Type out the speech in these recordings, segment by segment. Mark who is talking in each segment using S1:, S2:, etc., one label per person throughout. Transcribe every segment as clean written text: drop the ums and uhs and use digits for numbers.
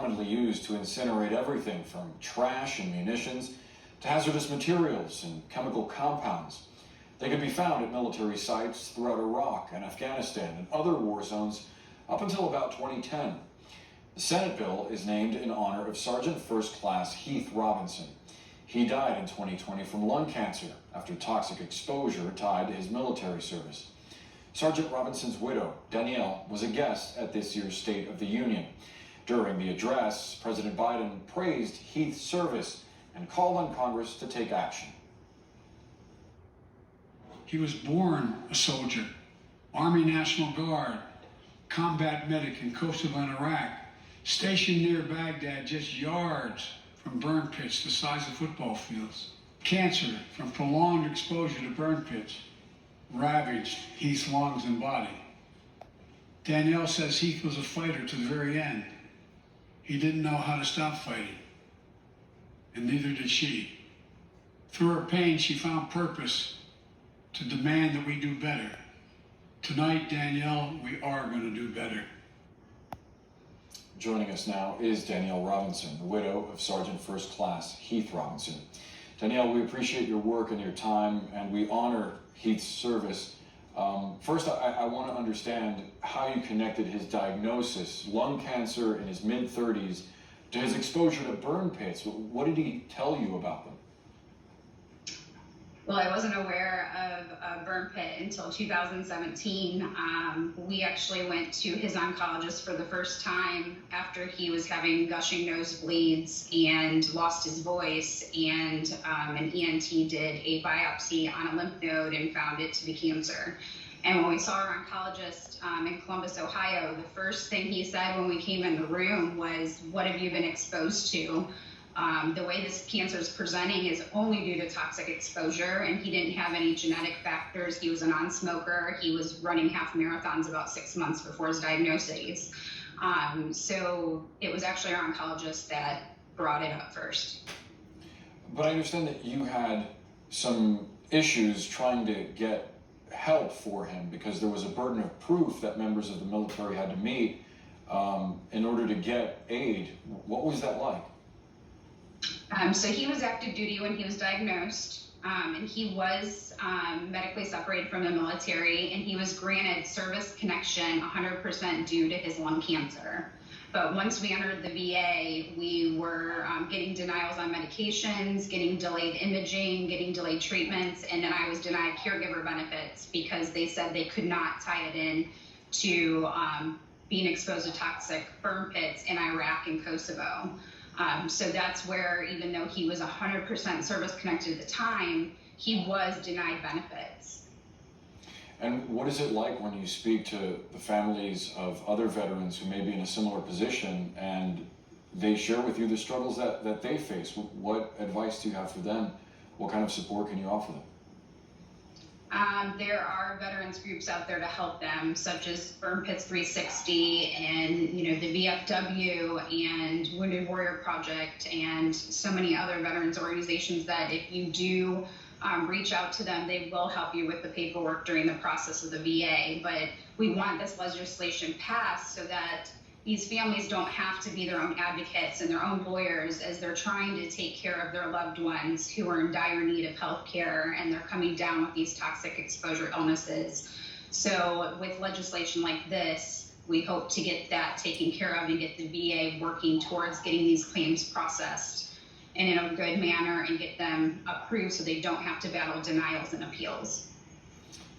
S1: commonly used to incinerate everything from trash and munitions to hazardous materials and chemical compounds. They could be found at military sites throughout Iraq and Afghanistan and other war zones up until about 2010. The Senate bill is named in honor of Sergeant First Class Heath Robinson. He died in 2020 from lung cancer after toxic exposure tied to his military service. Sergeant Robinson's widow, Danielle, was a guest at this year's State of the Union. During the address, President Biden praised Heath's service and called on Congress to take action.
S2: He was born a soldier, Army National Guard, combat medic in Kosovo and Iraq, stationed near Baghdad, just yards from burn pits the size of football fields. Cancer from prolonged exposure to burn pits ravaged Heath's lungs and body. Danielle says Heath was a fighter to the very end. He didn't know how to stop fighting, and neither did she. Through her pain, she found purpose to demand that we do better. Tonight, Danielle, we are going to do better.
S1: Joining us now is Danielle Robinson, the widow of Sergeant First Class Heath Robinson. Danielle, we appreciate your work and your time, and we honor Heath's service. First, I want to understand how you connected his diagnosis, lung cancer in his mid-30s, to his exposure to burn pits. What did he tell you about them?
S3: Well, I wasn't aware of a burn pit until 2017. We actually went to his oncologist for the first time after he was having gushing nosebleeds and lost his voice, and an ENT did a biopsy on a lymph node and found it to be cancer. And when we saw our oncologist in Columbus, Ohio, the first thing he said when we came in the room was, "What have you been exposed to?" The way this cancer is presenting is only due to toxic exposure, and he didn't have any genetic factors. He was a non-smoker. He was running half marathons about 6 months before his diagnosis. So it was actually our oncologist that brought it up first.
S1: But I understand that you had some issues trying to get help for him because there was a burden of proof that members of the military had to meet in order to get aid. What was that like?
S3: So he was active duty when he was diagnosed, and he was medically separated from the military, and he was granted service connection 100% due to his lung cancer. But once we entered the VA, we were getting denials on medications, getting delayed imaging, getting delayed treatments, and then I was denied caregiver benefits because they said they could not tie it in to being exposed to toxic burn pits in Iraq and Kosovo. So that's where, even though he was 100% service connected at the time, he was denied benefits.
S1: And what is it like when you speak to the families of other veterans who may be in a similar position and they share with you the struggles that they face? What advice do you have for them? What kind of support can you offer them?
S3: There are veterans groups out there to help them, such as Burn Pits 360 and the VFW and Wounded Warrior Project and so many other veterans organizations that if you do reach out to them, they will help you with the paperwork during the process of the VA. But we want this legislation passed so that these families don't have to be their own advocates and their own lawyers as they're trying to take care of their loved ones who are in dire need of health care, and they're coming down with these toxic exposure illnesses. So with legislation like this, we hope to get that taken care of and get the VA working towards getting these claims processed and in a good manner and get them approved so they don't have to battle denials and appeals.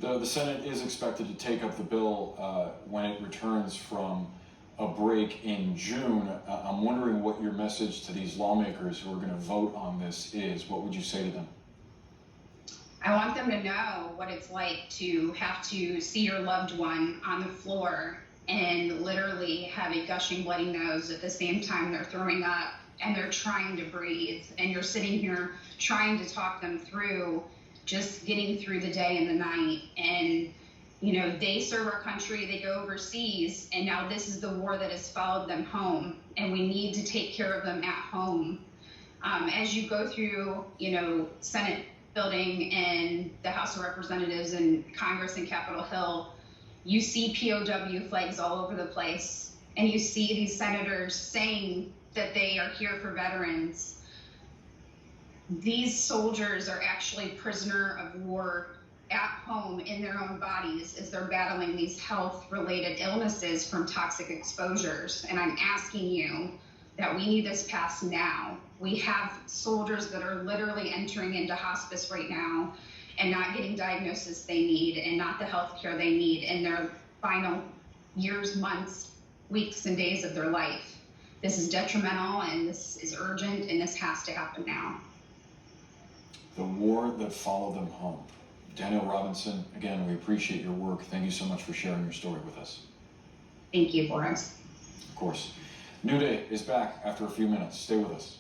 S1: The Senate is expected to take up the bill when it returns from a break in June. I'm wondering what your message to these lawmakers who are going to vote on this is. What would you say to them?
S3: I want them to know what it's like to have to see your loved one on the floor and literally have a gushing bloody nose at the same time they're throwing up and they're trying to breathe, and you're sitting here trying to talk them through just getting through the day and the night. And they serve our country, they go overseas, and now this is the war that has followed them home, and we need to take care of them at home. As you go through, Senate building and the House of Representatives and Congress and Capitol Hill, you see POW flags all over the place. and you see these senators saying that they are here for veterans, these soldiers are actually prisoner of war at home in their own bodies as they're battling these health-related illnesses from toxic exposures. And I'm asking you that we need this passed now. We have soldiers that are literally entering into hospice right now and not getting diagnoses they need and not the health care they need in their final years, months, weeks, and days of their life. This is detrimental, and this is urgent, and this has to happen now.
S1: The war that followed them home. Danielle Robinson, again, we appreciate your work. Thank you so much for sharing your story with us.
S3: Thank you, Boris.
S1: Of course. New Day is back after a few minutes. Stay with us.